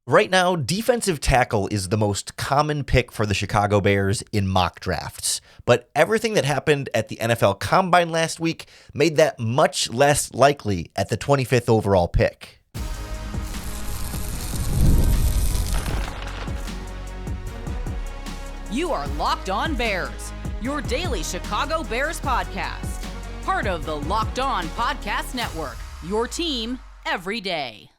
Right now, defensive tackle is the most common pick for the Chicago Bears in mock drafts. But everything that happened at the NFL Combine last week made that much less likely at the 25th overall pick. You are Locked On Bears, your daily Chicago Bears podcast. Part of the Locked On Podcast Network, your team every day.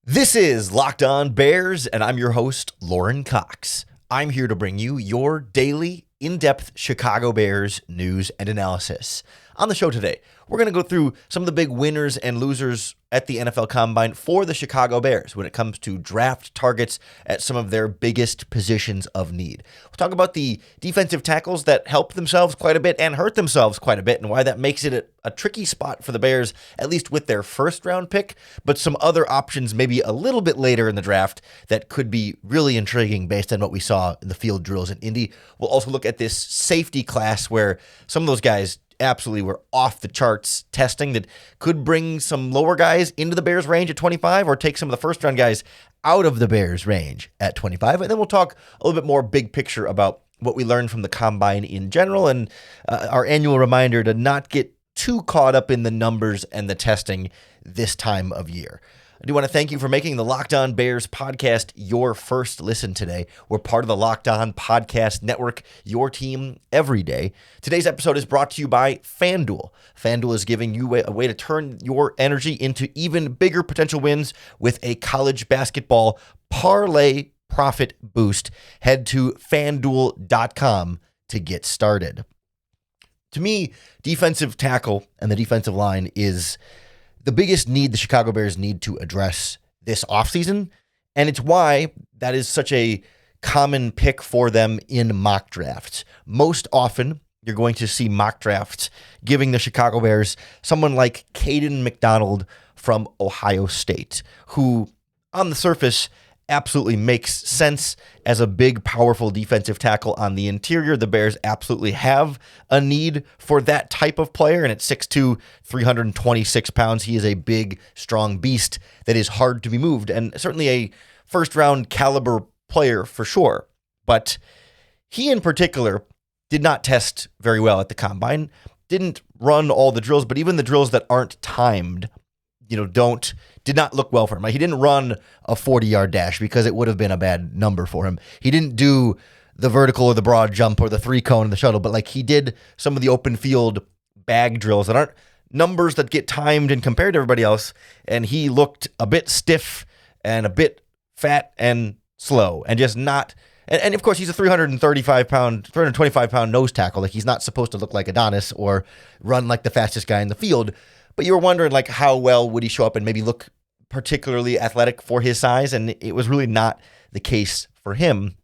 This is Locked On Bears, and I'm your host, Lauren Cox. I'm here to bring you your daily, in-depth Chicago Bears news and analysis. On the show today, we're going to go through some of the big winners and losers at the NFL Combine for the Chicago Bears when it comes to draft targets at some of their biggest positions of need. We'll talk about the defensive tackles that helped themselves quite a bit and hurt themselves quite a bit, and why that makes it a tricky spot for the Bears, at least with their first round pick, but some other options maybe a little bit later in the draft that could be really intriguing based on what we saw in the field drills in Indy. We'll also look at this safety class where some of those guys absolutely were off the charts testing that could bring some lower guys into the Bears range at 25 or take some of the first round guys out of the Bears range at 25. And then we'll talk a little bit more big picture about what we learned from the Combine in general and our annual reminder to not get too caught up in the numbers and the testing this time of year. I do want to thank you for making the Locked On Bears podcast your first listen today. We're part of the Locked On Podcast Network, your team every day. Today's episode is brought to you by FanDuel. FanDuel is giving you a way to turn your energy into even bigger potential wins with a college basketball parlay profit boost. Head to FanDuel.com to get started. To me, defensive tackle and the defensive line is the biggest need the Chicago Bears need to address this offseason, and it's why that is such a common pick for them in mock drafts. Most often, you're going to see mock drafts giving the Chicago Bears someone like Caden McDonald from Ohio State, who on the surface absolutely makes sense as a big, powerful defensive tackle on the interior. The Bears absolutely have a need for that type of player, and at 6'2", 326 pounds, he is a big, strong beast that is hard to be moved, and certainly a first-round caliber player for sure. But he in particular did not test very well at the Combine, didn't run all the drills, but even the drills that aren't timed did not look well for him. Like, he didn't run a 40-yard dash because it would have been a bad number for him. He didn't do the vertical or the broad jump or the three cone in the shuttle, but like he did some of the open field bag drills that aren't numbers that get timed and compared to everybody else. And he looked a bit stiff and a bit fat and slow and just not. And of course, he's a 325 pound nose tackle. Like, he's not supposed to look like Adonis or run like the fastest guy in the field. But you were wondering, like, how well would he show up and maybe look particularly athletic for his size? And it was really not the case for him.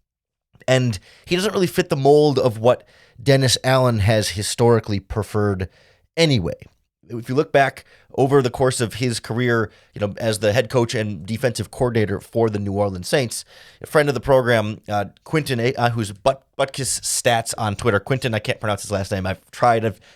And he doesn't really fit the mold of what Dennis Allen has historically preferred anyway. If you look back over the course of his career, as the head coach and defensive coordinator for the New Orleans Saints, a friend of the program, Quentin, who's Butkus Stats on Twitter. Quentin, I can't pronounce his last name. I've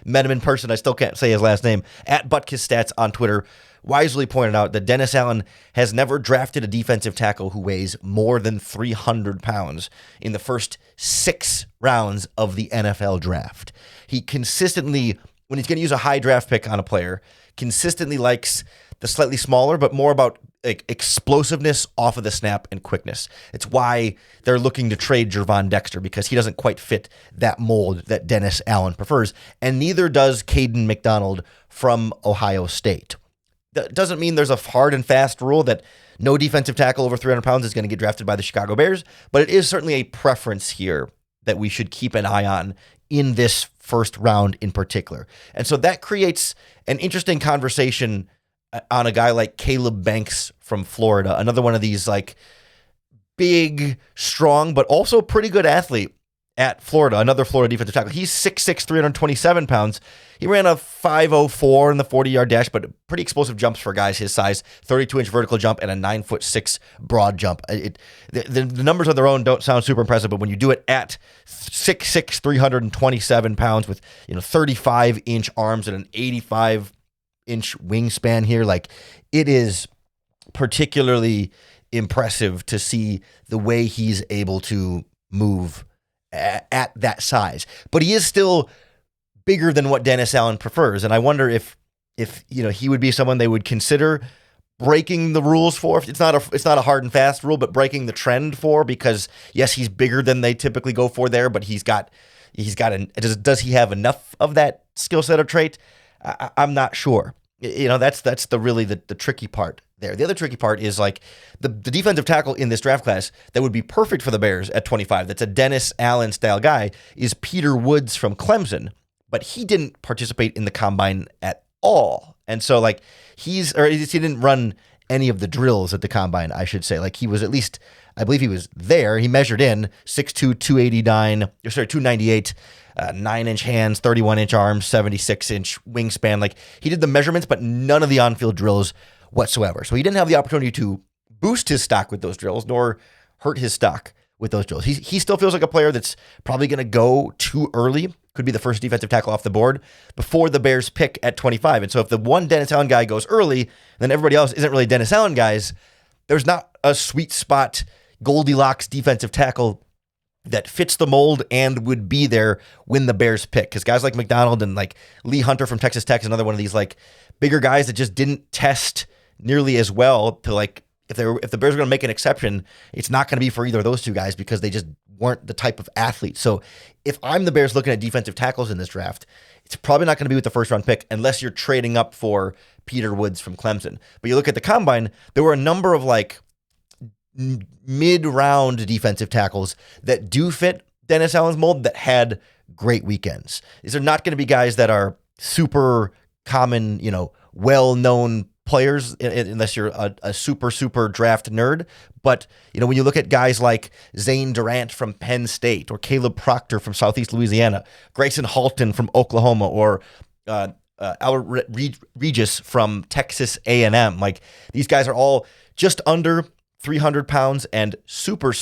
met him in person. I still can't say his last name. At Butkus Stats on Twitter, wisely pointed out that Dennis Allen has never drafted a defensive tackle who weighs more than 300 pounds in the first 6 rounds of the NFL draft. He consistently, when he's going to use a high draft pick on a player, consistently likes the slightly smaller, but more about explosiveness off of the snap and quickness. It's why they're looking to trade Gervon Dexter, because he doesn't quite fit that mold that Dennis Allen prefers, and neither does Caden McDonald from Ohio State. That doesn't mean there's a hard and fast rule that no defensive tackle over 300 pounds is going to get drafted by the Chicago Bears, but it is certainly a preference here that we should keep an eye on in this first round in particular. And so that creates an interesting conversation on a guy like Caleb Banks from Florida, another one of these like big, strong, but also pretty good athlete at Florida, another Florida defensive tackle. He's 6'6", 327 pounds. He ran a 5.04 in the 40-yard dash, but pretty explosive jumps for guys his size, 32-inch vertical jump and a 9'6" broad jump. The numbers on their own don't sound super impressive, but when you do it at 6'6", 327 pounds with 35-inch arms and an 85-inch wingspan here, like, it is particularly impressive to see the way he's able to move at that size. But he is still bigger than what Dennis Allen prefers. And I wonder if he would be someone they would consider breaking the rules for. It's not a hard and fast rule, but breaking the trend for, because yes, he's bigger than they typically go for there, but does he have enough of that skill set or trait? I'm not sure. That's the tricky part there. The other tricky part is like the defensive tackle in this draft class that would be perfect for the Bears at 25. That's a Dennis Allen style guy, is Peter Woods from Clemson, but he didn't participate in the combine at all. And so like he didn't run any of the drills at the combine, I should say. Like he was at least, I believe he was there. He measured in 6'2", 298, 9-inch hands, 31-inch arms, 76-inch wingspan. Like he did the measurements, but none of the on-field drills whatsoever. So he didn't have the opportunity to boost his stock with those drills, nor hurt his stock with those drills. He still feels like a player that's probably going to go too early. Could be the first defensive tackle off the board before the Bears pick at 25. And so if the one Dennis Allen guy goes early, then everybody else isn't really Dennis Allen guys. There's not a sweet spot Goldilocks defensive tackle that fits the mold and would be there when the Bears pick. Because guys like McDonald and like Lee Hunter from Texas Tech is another one of these like bigger guys that just didn't test nearly as well to like, if the Bears are going to make an exception, it's not going to be for either of those two guys because they just weren't the type of athlete. So if I'm the Bears looking at defensive tackles in this draft, it's probably not going to be with the first round pick unless you're trading up for Peter Woods from Clemson. But you look at the combine, there were a number of like mid-round defensive tackles that do fit Dennis Allen's mold that had great weekends. These are not going to be guys that are super common, well-known players unless you're a super draft nerd. But, when you look at guys like Zane Durant from Penn State or Caleb Proctor from Southeast Louisiana, Grayson Halton from Oklahoma, or Albert Regis from Texas A&M, like these guys are all just under 300 pounds and super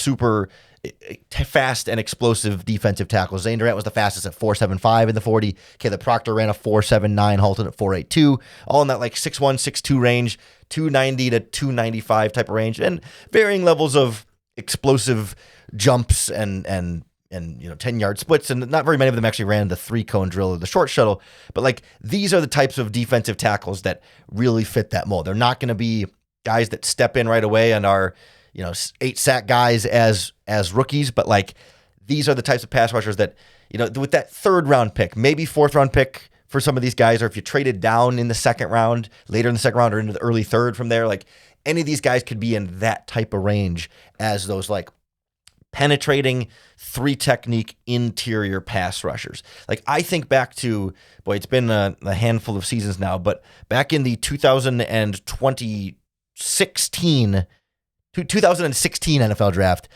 fast and explosive defensive tackles. Zane Durant was the fastest at 4.75 in the 40. Caleb Proctor ran a 4.79, Halton at 4.82, all in that like 6'1", 6'2 range, 290 to 295 type of range, and varying levels of explosive jumps and 10-yard splits, and not very many of them actually ran the 3-cone drill or the short shuttle. But like these are the types of defensive tackles that really fit that mold. They're not going to be guys that step in right away and are 8-sack guys as rookies, but like these are the types of pass rushers that, with that third round pick, maybe fourth round pick for some of these guys, or if you traded down in the second round, later in the second round or into the early third from there, like any of these guys could be in that type of range as those like penetrating 3-technique interior pass rushers. Like I think back to, it's been a handful of seasons now, but back in the 2016 NFL draft,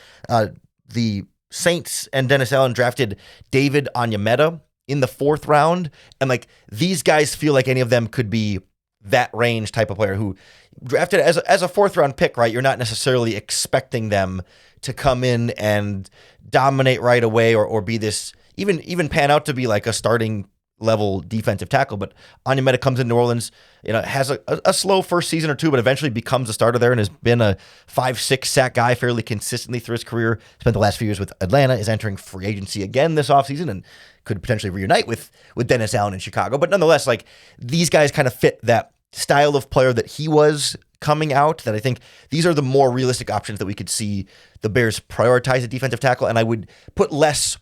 the Saints and Dennis Allen drafted David Onyemata in the 4th round. And like these guys feel like any of them could be that range type of player who drafted as a 4th round pick, right? You're not necessarily expecting them to come in and dominate right away or be this, even pan out to be like a starting level defensive tackle. But Onyemata comes in New Orleans, has a slow first season or two, but eventually becomes a starter there and has been a 5-6 sack guy fairly consistently through his career. Spent the last few years with Atlanta, is entering free agency again this offseason and could potentially reunite with Dennis Allen in Chicago. But nonetheless, like these guys kind of fit that style of player that he was coming out, that I think these are the more realistic options that we could see the Bears prioritize a defensive tackle. And I would put less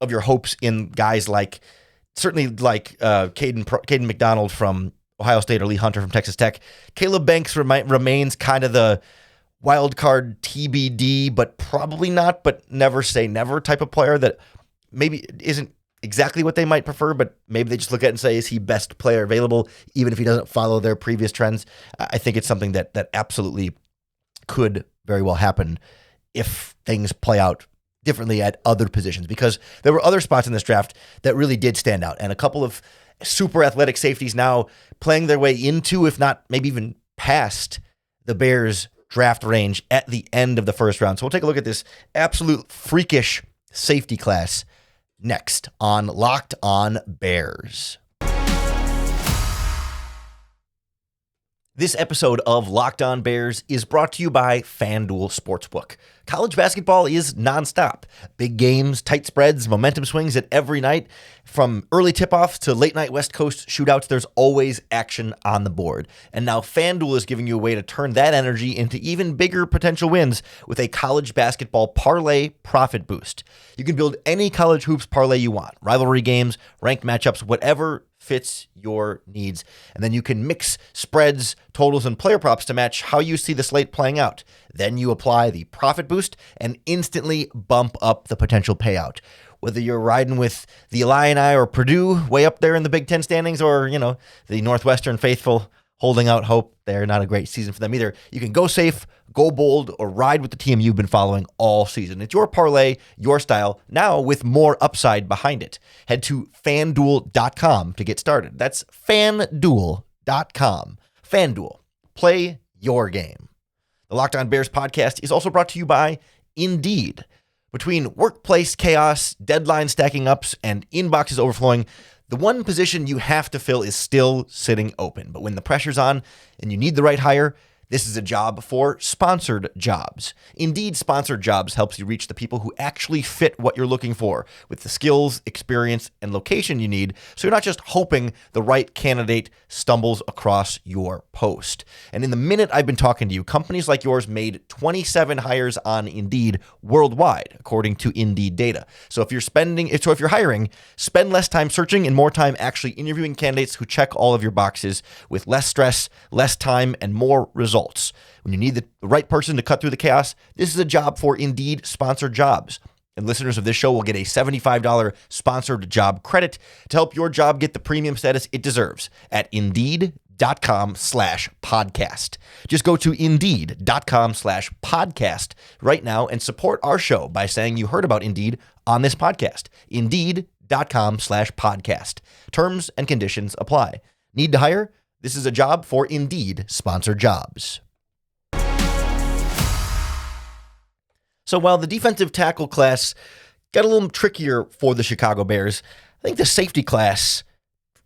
of your hopes in guys like, certainly like Caden McDonald from Ohio State or Lee Hunter from Texas Tech. Caleb Banks remains kind of the wild card TBD, but probably not, but never say never type of player that maybe isn't exactly what they might prefer, but maybe they just look at it and say, is he best player available, even if he doesn't follow their previous trends? I think it's something that absolutely could very well happen if things play out differently at other positions, because there were other spots in this draft that really did stand out, and a couple of super athletic safeties now playing their way into, if not maybe even past, the Bears draft range at the end of the first round. So we'll take a look at this absolute freakish safety class next on Locked On Bears. This episode of Locked On Bears is brought to you by FanDuel Sportsbook. College basketball is nonstop. Big games, tight spreads, momentum swings at every night. From early tip-offs to late-night West Coast shootouts, there's always action on the board. And now FanDuel is giving you a way to turn that energy into even bigger potential wins with a college basketball parlay profit boost. You can build any college hoops parlay you want. Rivalry games, ranked matchups, whatever fits your needs. And then you can mix spreads, totals, and player props to match how you see the slate playing out. Then you apply the profit boost and instantly bump up the potential payout. Whether you're riding with the Illini or Purdue way up there in the Big Ten standings, or, the Northwestern faithful holding out hope, they're not a great season for them either. You can go safe, go bold, or ride with the team you've been following all season. It's your parlay, your style, now with more upside behind it. Head to FanDuel.com to get started. That's FanDuel.com. FanDuel. Play your game. The Locked On Bears podcast is also brought to you by Indeed. Between workplace chaos, deadline stacking ups, and inboxes overflowing, the one position you have to fill is still sitting open. But when the pressure's on and you need the right hire, this is a job for sponsored jobs. Indeed, sponsored jobs helps you reach the people who actually fit what you're looking for with the skills, experience, and location you need, so you're not just hoping the right candidate stumbles across your post. And in the minute I've been talking to you, companies like yours made 27 hires on Indeed worldwide, according to Indeed data. So if you're hiring, spend less time searching and more time actually interviewing candidates who check all of your boxes with less stress, less time, and more results. When you need the right person to cut through the chaos, this is a job for Indeed sponsored jobs. And listeners of this show will get a $75 sponsored job credit to help your job get the premium status it deserves at Indeed.com/podcast. Just go to Indeed.com/podcast right now and support our show by saying you heard about Indeed on this podcast. Indeed.com/podcast. Terms and conditions apply. Need to hire? This is a job for Indeed sponsored jobs. So while the defensive tackle class got a little trickier for the Chicago Bears, I think the safety class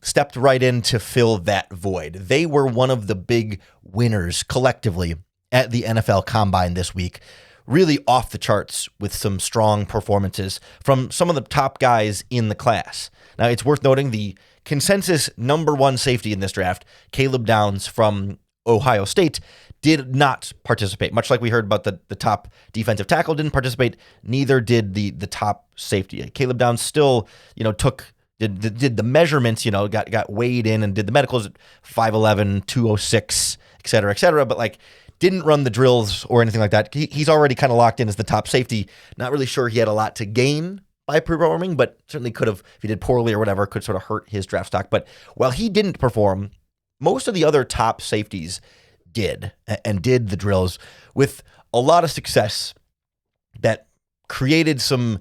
stepped right in to fill that void. They were one of the big winners collectively at the NFL Combine this week, really off the charts with some strong performances from some of the top guys in the class. Now, it's worth noting the consensus number one safety in this draft, Caleb Downs from Ohio State, did not participate. Much like we heard about the top defensive tackle didn't participate, neither did the top safety. Caleb Downs still, did the measurements, got weighed in and did the medicals at 5'11", 206, et cetera, but didn't run the drills or anything like that. He's already kind of locked in as the top safety. Not really sure he had a lot to gain by performing, but certainly could have, if he did poorly or whatever, could sort of hurt his draft stock. But while he didn't perform, most of the other top safeties did the drills with a lot of success that created some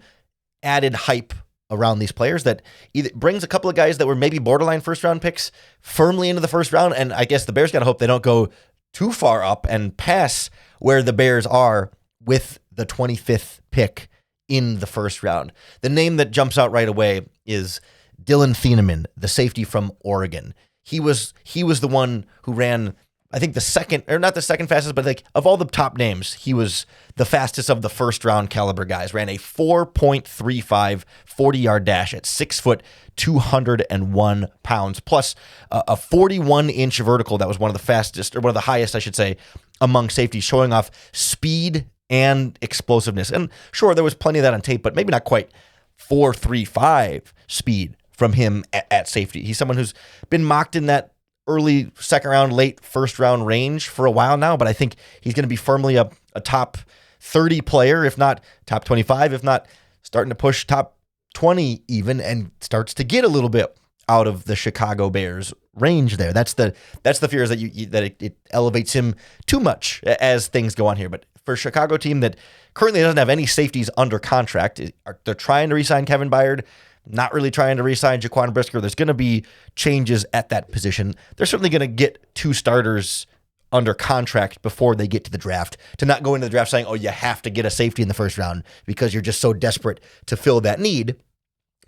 added hype around these players that either brings a couple of guys that were maybe borderline first-round picks firmly into the first round, and I guess the Bears got to hope they don't go too far up and pass where the Bears are with the 25th pick in the first round. The name that jumps out right away is Dylan Thieneman, the safety from Oregon. He was the one who ran, I think not the second fastest, but of all the top names, he was the fastest of the first round caliber guys. Ran a 4.35 40-yard dash at 6 foot, 201 pounds, plus a 41-inch vertical that was one of the fastest, or one of the highest, I should say, among safeties, showing off speed and explosiveness. And sure, there was plenty of that on tape, but maybe not quite 4.35 speed from him at safety. He's someone who's been mocked in that early second round, late first round range for a while now, but I think he's going to be firmly a top 30 player, if not top 25, if not starting to push top 20 even, and starts to get a little bit out of the Chicago Bears range there. That's the fear, is that it elevates him too much as things go on here. But for a Chicago team that currently doesn't have any safeties under contract, they're trying to re-sign Kevin Byard, not really trying to re-sign Jaquan Brisker. There's going to be changes at that position. They're certainly going to get two starters under contract before they get to the draft, to not go into the draft saying, oh, you have to get a safety in the first round because you're just so desperate to fill that need.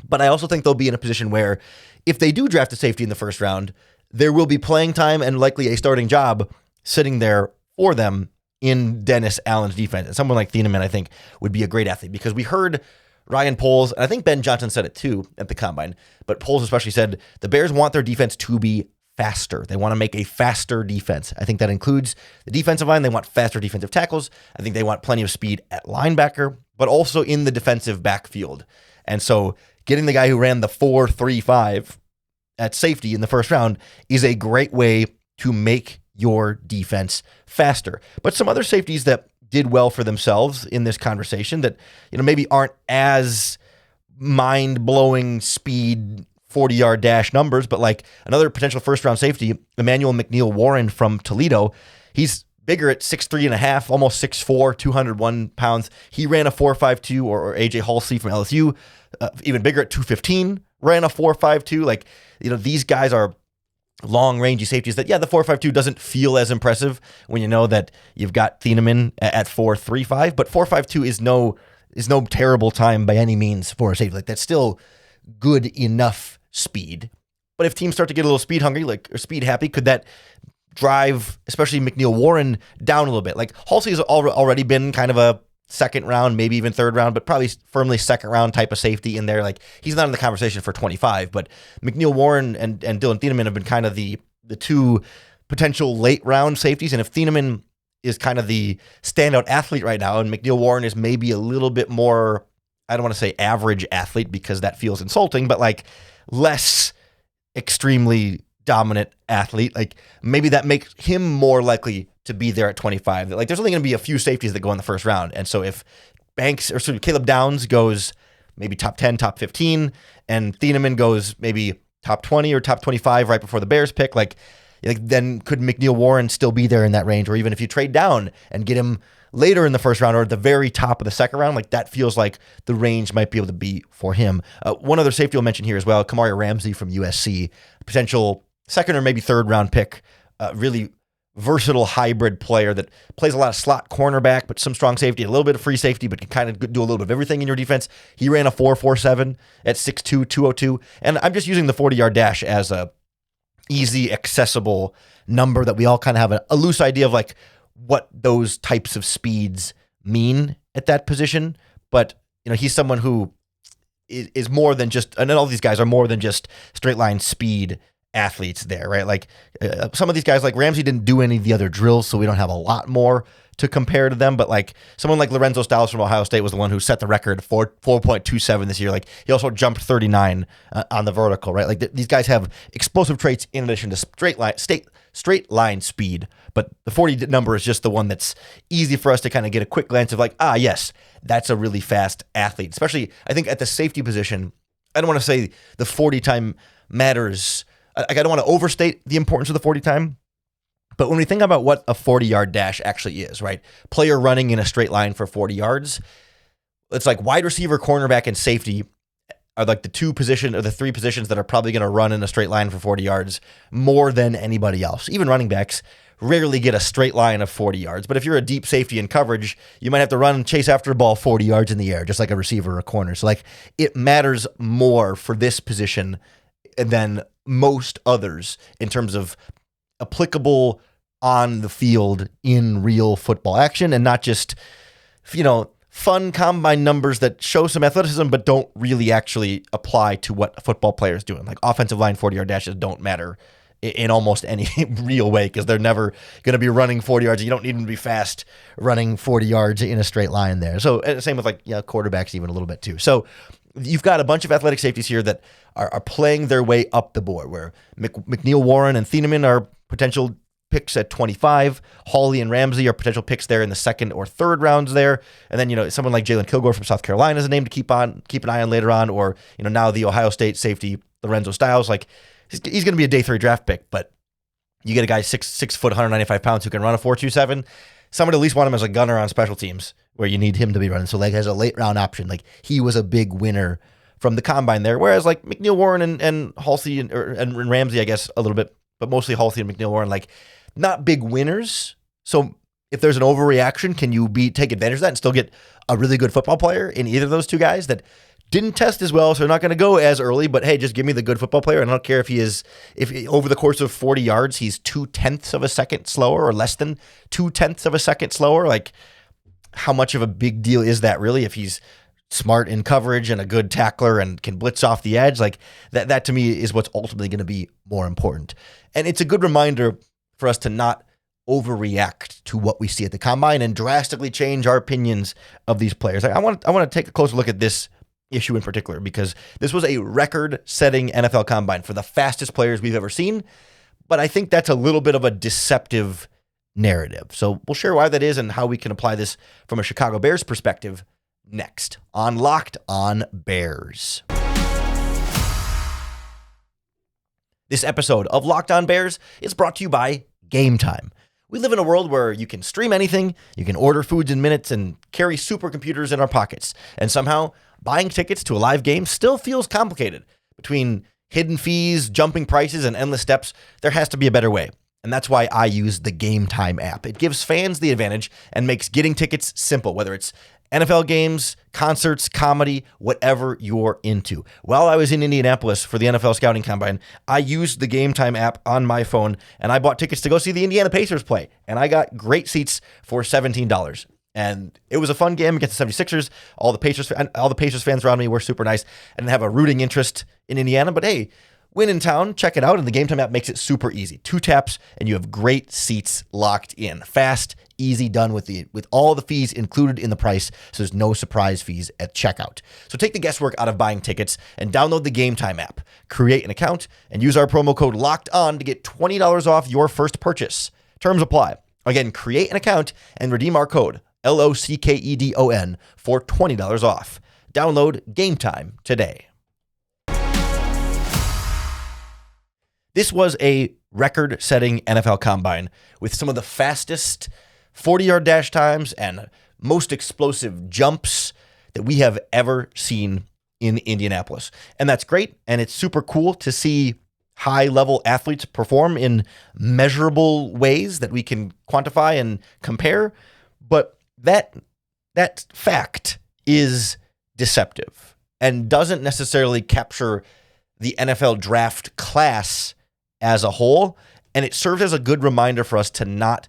But I also think they'll be in a position where if they do draft a safety in the first round, there will be playing time and likely a starting job sitting there for them in Dennis Allen's defense. And someone like Thieneman, I think, would be a great athlete, because we heard Ryan Poles, and I think Ben Johnson said it too at the Combine, but Poles especially said the Bears want their defense to be faster. They want to make a faster defense. I think that includes the defensive line. They want faster defensive tackles. I think they want plenty of speed at linebacker, but also in the defensive backfield. And so getting the guy who ran the 4.35 at safety in the first round is a great way to make your defense faster. But some other safeties that did well for themselves in this conversation that, maybe aren't as mind-blowing speed 40-yard dash numbers, but like another potential first-round safety, Emmanuel McNeil-Warren from Toledo. He's bigger at 6'3.5", almost 6'4", 201 pounds. He ran a 4.52, or AJ Halsey from LSU, even bigger at 215, ran a 4.52. Like, these guys are long-rangey safeties that, the 4.52 doesn't feel as impressive when you know that you've got Thieneman at 4.35, but 4.52 is no terrible time by any means for a safety. Like, that's still good enough speed. But if teams start to get a little speed hungry, or speed happy, could that drive, especially McNeil-Warren, down a little bit? Like, Halsey has already been kind of a second round, maybe even third round, but probably firmly second round type of safety in there. Like, he's not in the conversation for 25, but McNeil-Warren and Dylan Thieneman have been kind of the two potential late round safeties. And if Thieneman is kind of the standout athlete right now, and McNeil-Warren is maybe a little bit more, I don't want to say average athlete because that feels insulting, but like less extremely dominant athlete, like maybe that makes him more likely to be there at 25. Like, there's only going to be a few safeties that go in the first round. And so if Caleb Downs goes maybe top 10, top 15, and Thieneman goes maybe top 20 or top 25 right before the Bears pick, like then could McNeil-Warren still be there in that range? Or even if you trade down and get him later in the first round or at the very top of the second round, like that feels like the range might be able to be for him. One other safety I'll mention here as well, Kamari Ramsey from USC, potential second or maybe third round pick, really versatile hybrid player that plays a lot of slot cornerback, but some strong safety, a little bit of free safety, but can kind of do a little bit of everything in your defense. He ran a 4.47 at 6'2", 202. And I'm just using the 40-yard dash as a easy, accessible number that we all kind of have a loose idea of like what those types of speeds mean at that position. But, he's someone who is more than just, and all these guys are more than just straight line speed athletes there, right? Like some of these guys, like Ramsey didn't do any of the other drills, so we don't have a lot more to compare to them. But like someone like Lorenzo Styles from Ohio State was the one who set the record for 4.27 this year. Like he also jumped 39 on the vertical, right? Like these guys have explosive traits in addition to straight line speed. But the 40 number is just the one that's easy for us to kind of get a quick glance of like, yes, that's a really fast athlete. Especially, I think at the safety position, I don't want to say the 40 time matters. I don't want to overstate the importance of the 40 time, but when we think about what a 40-yard dash actually is, right? Player running in a straight line for 40 yards, it's like wide receiver, cornerback, and safety are like the two position or the three positions that are probably going to run in a straight line for 40 yards more than anybody else. Even running backs rarely get a straight line of 40 yards, but if you're a deep safety in coverage, you might have to run and chase after a ball 40 yards in the air, just like a receiver or a corner. So like it matters more for this position than most others in terms of applicable on the field in real football action, and not just, fun combine numbers that show some athleticism but don't really actually apply to what a football player is doing. Like offensive line 40-yard dashes don't matter in almost any real way because they're never going to be running 40 yards. You don't need them to be fast running 40 yards in a straight line there. So same with quarterbacks even a little bit too. So you've got a bunch of athletic safeties here that are playing their way up the board, where McNeil-Warren and Thieneman are potential picks at 25. Hawley and Ramsey are potential picks there in the second or third rounds there. And then, someone like Jalen Kilgore from South Carolina is a name to keep an eye on later on, or, now the Ohio State safety, Lorenzo Styles, like he's going to be a day 3 draft pick, but you get a guy 6 foot, 195 pounds who can run a 4.27. Someone at least want him as a gunner on special teams where you need him to be running. So like as a late round option, like he was a big winner from the combine there. Whereas like McNeil-Warren and Halsey and Ramsey, I guess a little bit, but mostly Halsey and McNeil-Warren, like not big winners. So if there's an overreaction, can you take advantage of that and still get a really good football player in either of those two guys that didn't test as well, so they're not going to go as early, but hey, just give me the good football player. And I don't care if over the course of 40 yards, he's 0.2 of a second slower or less than 0.2 of a second slower. Like, how much of a big deal is that really if he's smart in coverage and a good tackler and can blitz off the edge? Like, that to me is what's ultimately going to be more important. And it's a good reminder for us to not overreact to what we see at the combine and drastically change our opinions of these players. I want to take a closer look at this issue in particular, because this was a record-setting NFL combine for the fastest players we've ever seen, but I think that's a little bit of a deceptive narrative. So we'll share why that is and how we can apply this from a Chicago Bears perspective next on Locked On Bears. This episode of Locked On Bears is brought to you by Gametime. We live in a world where you can stream anything, you can order foods in minutes, and carry supercomputers in our pockets. And somehow, buying tickets to a live game still feels complicated. Between hidden fees, jumping prices, and endless steps, there has to be a better way. And that's why I use the Gametime app. It gives fans the advantage and makes getting tickets simple, whether it's NFL games, concerts, comedy, whatever you're into. While I was in Indianapolis for the NFL Scouting Combine, I used the Gametime app on my phone, and I bought tickets to go see the Indiana Pacers play. And I got great seats for $17. And it was a fun game against the 76ers. All the Pacers fans around me were super nice. I didn't have a rooting interest in Indiana, but hey, when in town, check it out. And the Gametime app makes it super easy. 2 taps, and you have great seats locked in. Fast, easy, done with all the fees included in the price, so there's no surprise fees at checkout. So take the guesswork out of buying tickets and download the Gametime app. Create an account and use our promo code LOCKEDON to get $20 off your first purchase. Terms apply. Again, create an account and redeem our code LOCKEDON for $20 off. Download Gametime today. This was a record-setting NFL combine with some of the fastest 40-yard dash times and most explosive jumps that we have ever seen in Indianapolis. And that's great, and it's super cool to see high-level athletes perform in measurable ways that we can quantify and compare. But that fact is deceptive and doesn't necessarily capture the NFL draft class as a whole, and it serves as a good reminder for us to not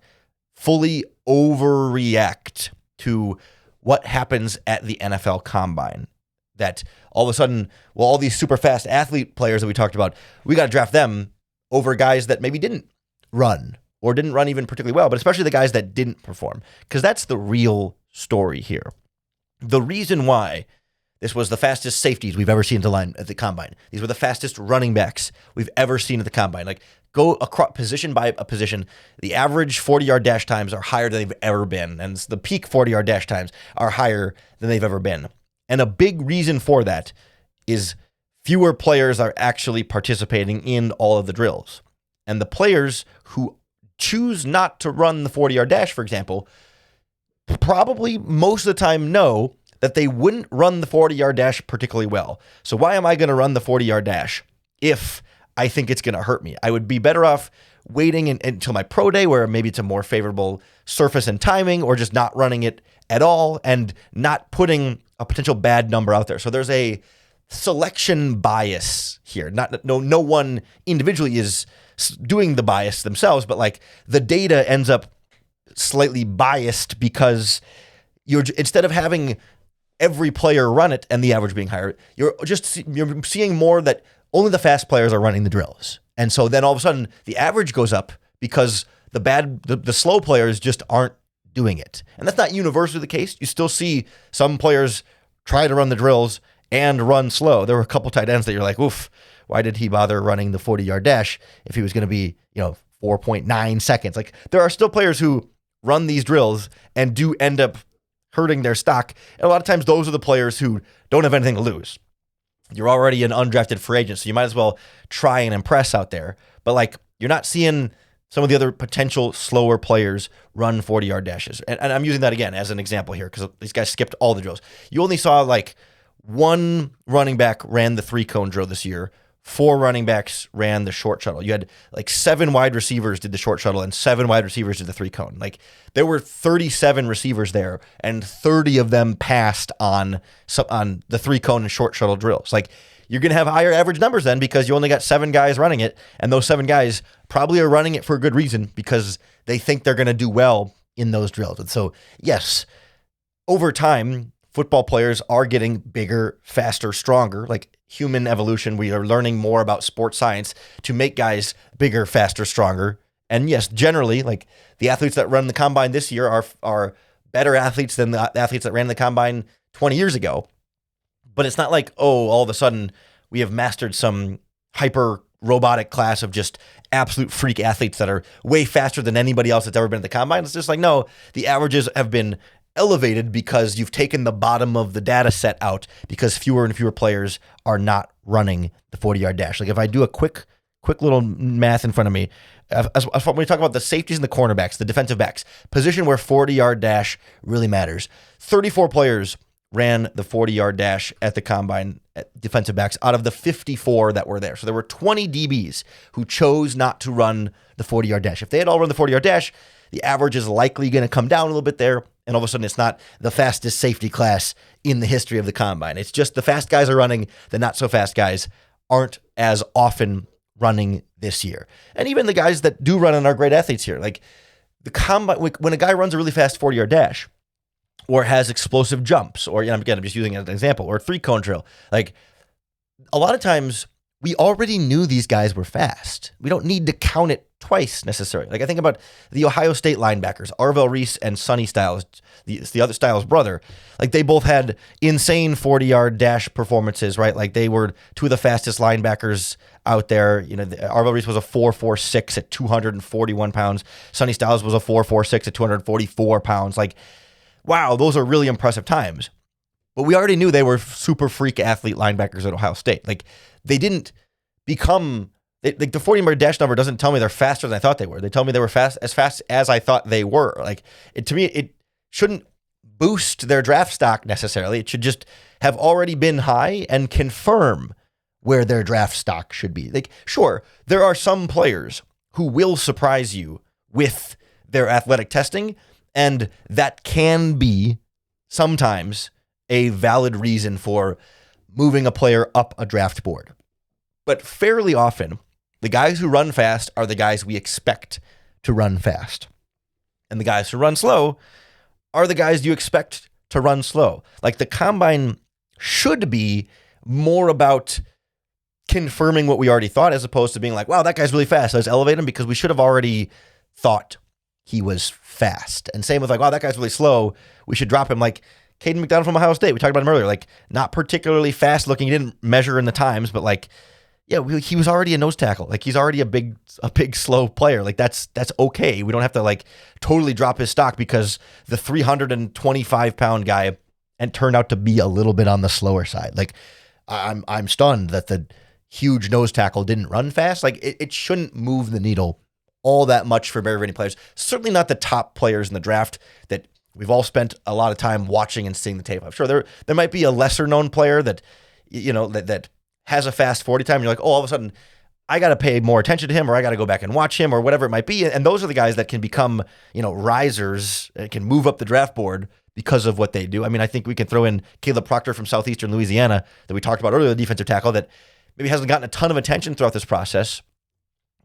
fully overreact to what happens at the NFL Combine. That all of a sudden, well, all these super fast athlete players that we talked about, we got to draft them over guys that maybe didn't run or didn't run even particularly well, but especially the guys that didn't perform, because that's the real story here. The reason why this was the fastest safeties we've ever seen at the Combine. These were the fastest running backs we've ever seen at the Combine. Like, go across position by a position, the average 40-yard dash times are higher than they've ever been, and the peak 40-yard dash times are higher than they've ever been. And a big reason for that is fewer players are actually participating in all of the drills. And the players who choose not to run the 40-yard dash, for example, probably most of the time know that they wouldn't run the 40-yard dash particularly well. So why am I going to run the 40-yard dash if I think it's going to hurt me? I would be better off waiting until my pro day, where maybe it's a more favorable surface and timing, or just not running it at all and not putting a potential bad number out there. So there's a selection bias here. No one individually is doing the bias themselves, but like the data ends up slightly biased because you're, instead of having every player run it and the average being higher, you're seeing more that only the fast players are running the drills. And so then all of a sudden the average goes up because the slow players just aren't doing it. And that's not universally the case. You still see some players try to run the drills and run slow. There were a couple tight ends that you're like, oof, why did he bother running the 40-yard dash if he was going to be, 4.9 seconds? Like, there are still players who run these drills and do end up hurting their stock. And a lot of times those are the players who don't have anything to lose. You're already an undrafted free agent, so you might as well try and impress out there. But like, you're not seeing some of the other potential slower players run 40-yard dashes. And I'm using that again as an example here because these guys skipped all the drills. You only saw like one running back ran the 3-cone drill this year 4 running backs ran the short shuttle. You had like 7 wide receivers did the short shuttle and 7 wide receivers did the 3-cone. Like there were 37 receivers there and 30 of them passed on the 3-cone and short shuttle drills. Like you're going to have higher average numbers then because you only got 7 guys running it. And those 7 guys probably are running it for a good reason because they think they're going to do well in those drills. And so, yes, over time, football players are getting bigger, faster, stronger. Like human evolution, we are learning more about sports science to make guys bigger, faster, stronger. And yes, generally, like the athletes that run the combine this year are better athletes than the athletes that ran the combine 20 years ago. But it's not like, oh, all of a sudden we have mastered some hyper robotic class of just absolute freak athletes that are way faster than anybody else that's ever been at the combine. It's just like, no, the averages have been elevated because you've taken the bottom of the data set out because fewer and fewer players are not running the 40-yard dash. Like if I do a quick little math in front of me, when we talk about the safeties and the cornerbacks, the defensive backs, position where 40-yard dash really matters, 34 players ran the 40-yard dash at the combine at defensive backs out of the 54 that were there. So there were 20 DBs who chose not to run the 40-yard dash. If they had all run the 40-yard dash, the average is likely going to come down a little bit there. And all of a sudden, it's not the fastest safety class in the history of the combine. It's just the fast guys are running. The not so fast guys aren't as often running this year. And even the guys that do run and are great athletes here, like the combine, when a guy runs a really fast 40-yard dash or has explosive jumps, or again, I'm just using it as an example, or a 3-cone drill, like a lot of times we already knew these guys were fast. We don't need to count it twice necessarily. Like I think about the Ohio State linebackers, Arvell Reese and Sonny Styles, the other Styles brother. Like they both had insane 40-yard dash performances, right? Like they were 2 of the fastest linebackers out there. You know, Arvell Reese was a 4.46 at 241 pounds. Sonny Styles was a 4.46 at 244 pounds. Like, wow, those are really impressive times. But we already knew they were super freak athlete linebackers at Ohio State. Like they didn't become like the 40-yard dash number doesn't tell me they're faster than I thought they were. They tell me they were fast as I thought they were. Like to me, it shouldn't boost their draft stock necessarily. It should just have already been high and confirm where their draft stock should be. Like, sure, there are some players who will surprise you with their athletic testing, and that can be sometimes a valid reason for moving a player up a draft board. But fairly often, the guys who run fast are the guys we expect to run fast. And the guys who run slow are the guys you expect to run slow. Like the combine should be more about confirming what we already thought as opposed to being like, wow, that guy's really fast. Let's elevate him, because we should have already thought he was fast. And same with like, wow, that guy's really slow. We should drop him. Like Caden McDonald from Ohio State. We talked about him earlier. Like not particularly fast looking. He didn't measure in the times, but like, yeah, he was already a nose tackle. Like he's already a big slow player. Like that's okay. We don't have to like totally drop his stock because the 325-pound guy and turned out to be a little bit on the slower side. Like I'm stunned that the huge nose tackle didn't run fast. Like it shouldn't move the needle all that much for very many players. Certainly not the top players in the draft that we've all spent a lot of time watching and seeing the tape. I'm sure there might be a lesser known player that that has a fast 40 time. And you're like, oh, all of a sudden I got to pay more attention to him, or I got to go back and watch him, or whatever it might be. And those are the guys that can become, risers and can move up the draft board because of what they do. I mean, I think we can throw in Caleb Proctor from Southeastern Louisiana that we talked about earlier, the defensive tackle that maybe hasn't gotten a ton of attention throughout this process,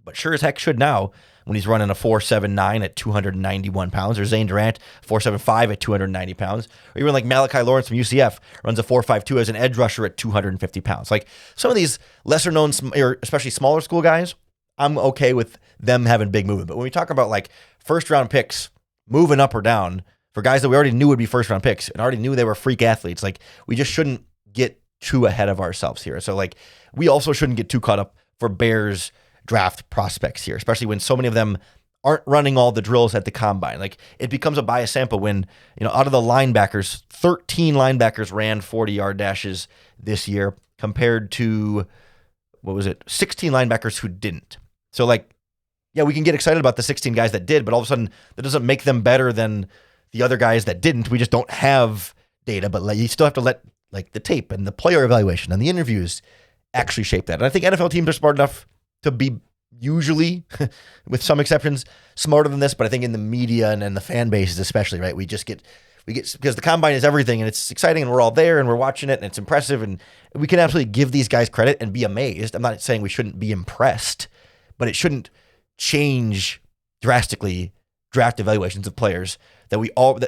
but sure as heck should now when he's running a 4.79 at 291 pounds, or Zane Durant 4.75 at 290 pounds, or even like Malachi Lawrence from UCF runs a 4.52 as an edge rusher at 250 pounds. Like some of these lesser known, or especially smaller school guys, I'm okay with them having big movement. But when we talk about like first round picks moving up or down for guys that we already knew would be first round picks and already knew they were freak athletes, like we just shouldn't get too ahead of ourselves here. So like we also shouldn't get too caught up for Bears draft prospects here, especially when so many of them aren't running all the drills at the combine. Like it becomes a bias sample when, out of the linebackers, 13 linebackers ran 40-yard dashes this year compared to, 16 linebackers who didn't. So like, yeah, we can get excited about the 16 guys that did, but all of a sudden that doesn't make them better than the other guys that didn't. We just don't have data, but like you still have to let like the tape and the player evaluation and the interviews actually shape that. And I think NFL teams are smart enough to be usually, with some exceptions, smarter than this. But I think in the media and the fan bases especially, right, we get because the combine is everything and it's exciting and we're all there and we're watching it and it's impressive and we can absolutely give these guys credit and be amazed. I'm not saying we shouldn't be impressed, but it shouldn't change drastically draft evaluations of players that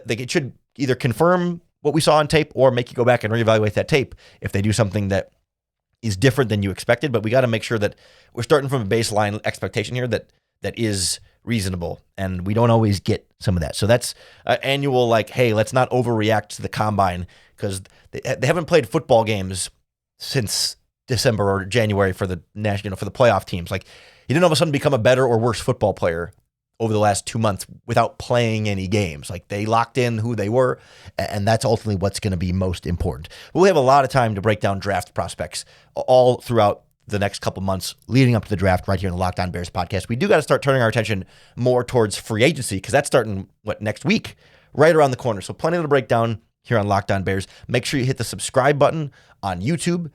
it should either confirm what we saw on tape or make you go back and reevaluate that tape if they do something that is different than you expected. But we got to make sure that we're starting from a baseline expectation here that is reasonable, and we don't always get some of that. So that's an annual, like, hey, let's not overreact to the combine because they haven't played football games since December or January for the national, for the playoff teams. Like, you didn't all of a sudden become a better or worse football player over the last 2 months without playing any games. Like, they locked in who they were, and that's ultimately what's going to be most important. We'll have a lot of time to break down draft prospects all throughout the next couple months leading up to the draft right here in the Locked On Bears podcast. We do got to start turning our attention more towards free agency because that's starting, next week, right around the corner. So plenty to break down here on Locked On Bears. Make sure you hit the subscribe button on YouTube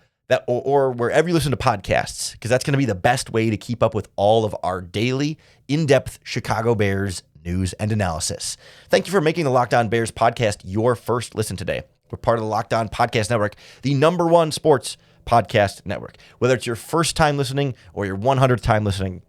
or wherever you listen to podcasts, because that's going to be the best way to keep up with all of our daily, in-depth Chicago Bears news and analysis. Thank you for making the Locked On Bears podcast your first listen today. We're part of the Locked On Podcast Network, the #1 sports podcast network. Whether it's your first time listening or your 100th time listening,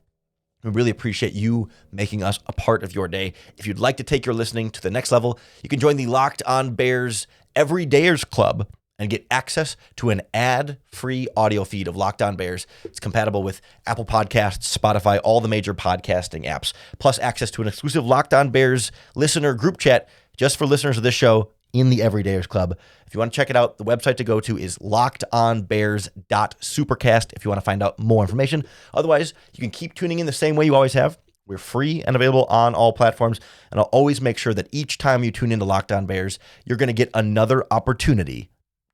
we really appreciate you making us a part of your day. If you'd like to take your listening to the next level, you can join the Locked On Bears Everydayers Club and get access to an ad-free audio feed of Locked On Bears. It's compatible with Apple Podcasts, Spotify, all the major podcasting apps, plus access to an exclusive Locked On Bears listener group chat just for listeners of this show in the Everydayers Club. If you want to check it out, the website to go to is lockedonbears.supercast if you want to find out more information. Otherwise, you can keep tuning in the same way you always have. We're free and available on all platforms, and I'll always make sure that each time you tune into Locked On Bears, you're going to get another opportunity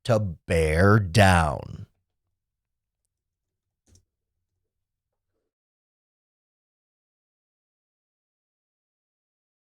to bear down.